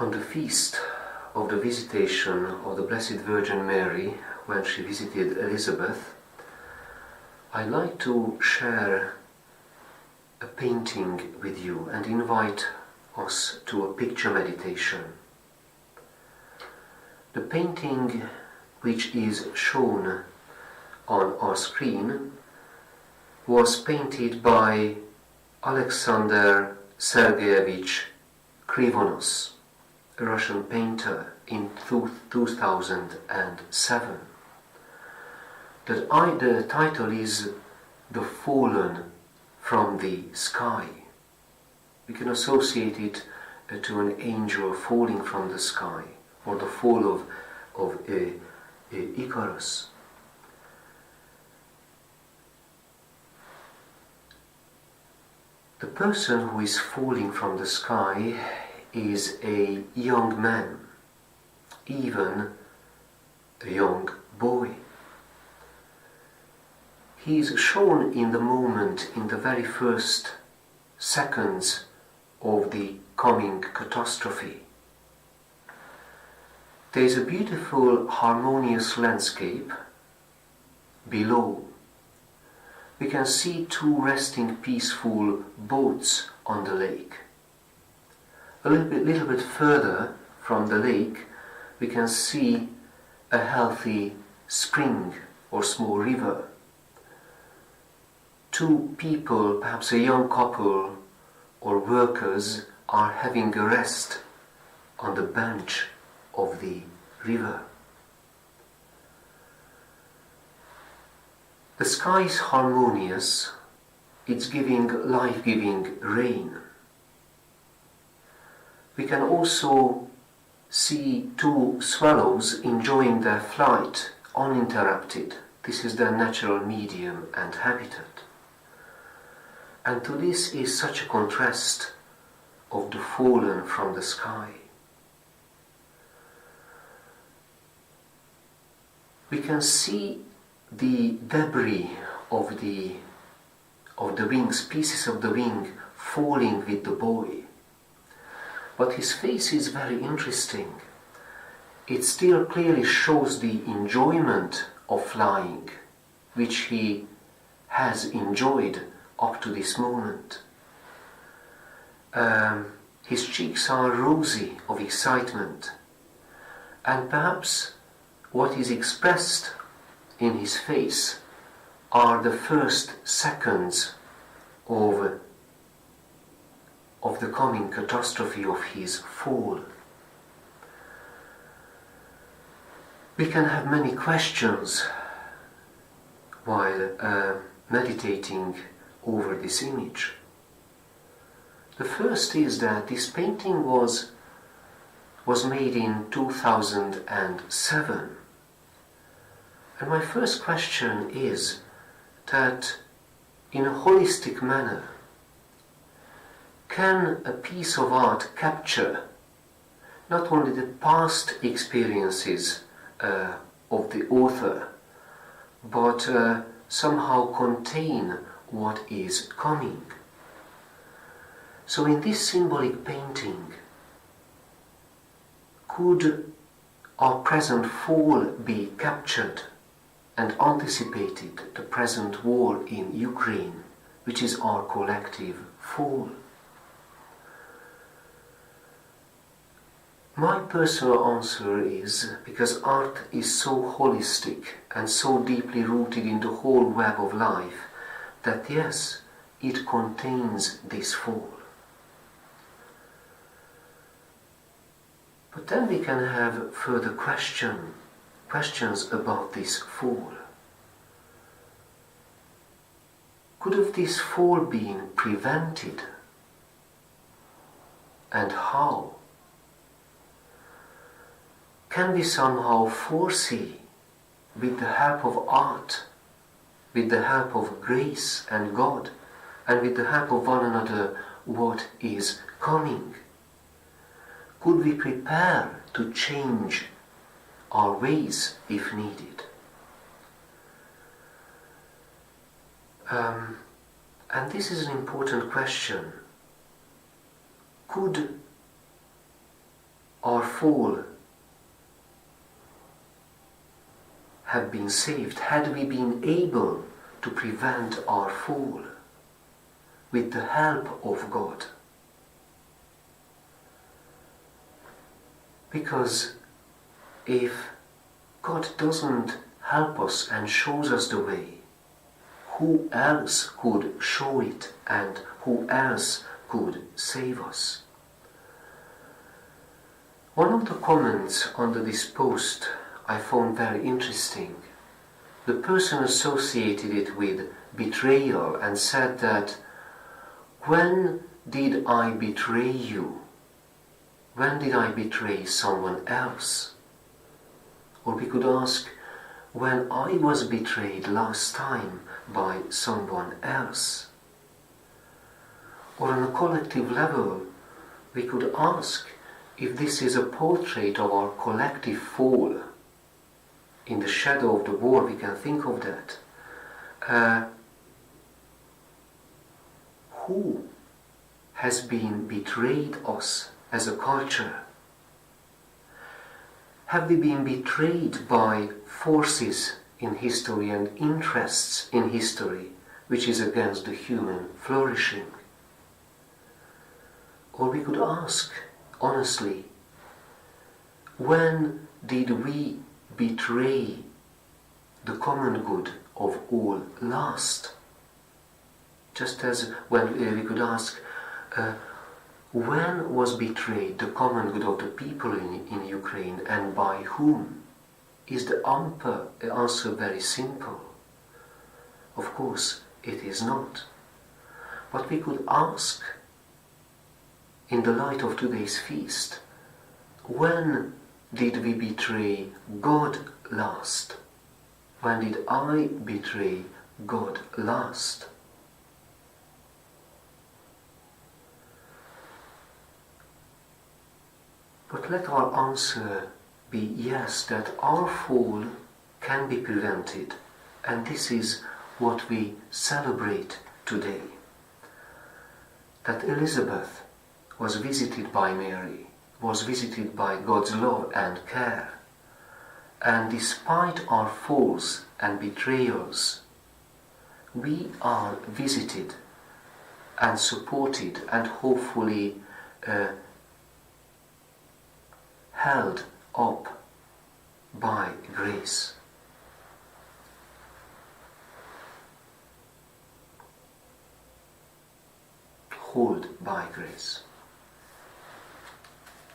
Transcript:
On the feast of the Visitation of the Blessed Virgin Mary, when she visited Elizabeth, I like to share a painting with you and invite us to a picture meditation. The painting which is shown on our screen was painted by Alexander Sergeyevich Krivonov, a Russian painter, in 2007. The title is The Fallen from the Sky. We can associate it to an angel falling from the sky, or the fall of Icarus. The person who is falling from the sky is a young man, even a young boy. He is shown in the moment, in the very first seconds of the coming catastrophe. There is a beautiful, harmonious landscape below. We can see two resting, peaceful boats on the lake. A little bit further from the lake, we can see a healthy spring or small river. Two people, perhaps a young couple or workers, are having a rest on the bench of the river. The sky is harmonious, it's giving life-giving rain. We can also see two swallows enjoying their flight uninterrupted. This is their natural medium and habitat. And to this is such a contrast of the fallen from the sky. We can see the debris of the wings, pieces of the wing falling with the boy. But his face is very interesting. It still clearly shows the enjoyment of flying, which he has enjoyed up to this moment. His cheeks are rosy of excitement, and perhaps what is expressed in his face are the first seconds of the coming catastrophe of his fall. We can have many questions while meditating over this image. The first is that this painting was made in 2007. And my first question is that in a holistic manner, can a piece of art capture not only the past experiences of the author, but somehow contain what is coming? So in this symbolic painting, could our present fall be captured and anticipated, the present war in Ukraine, which is our collective fall? My personal answer is, because art is so holistic and so deeply rooted in the whole web of life, that yes, it contains this fall. But then we can have further questions about this fall. Could have this fall been prevented? And how? Can we somehow foresee, with the help of art, with the help of grace and God, and with the help of one another, what is coming? Could we prepare to change our ways if needed? And this is an important question. Could our fall have been saved, had we been able to prevent our fall with the help of God. Because if God doesn't help us and shows us the way, who else could show it and who else could save us? One of the comments under this post I found very interesting. The person associated it with betrayal and said that, when did I betray you? When did I betray someone else? Or we could ask, when I was betrayed last time by someone else? Or on a collective level, we could ask if this is a portrait of our collective fall. In the shadow of the war, we can think of that. Who has been betrayed us as a culture? Have we been betrayed by forces in history and interests in history which is against the human flourishing? Or we could ask, honestly, when did we betray the common good of all last? Just as when we could ask, when was betrayed the common good of the people in Ukraine and by whom? Is the answer very simple? Of course, it is not. But we could ask, in the light of today's feast, when did we betray God last? When did I betray God last? But let our answer be yes, that our fall can be prevented, and this is what we celebrate today. That Elizabeth was visited by Mary, was visited by God's love and care, and despite our falls and betrayals, we are visited and supported and hopefully held up by grace. Hold by grace.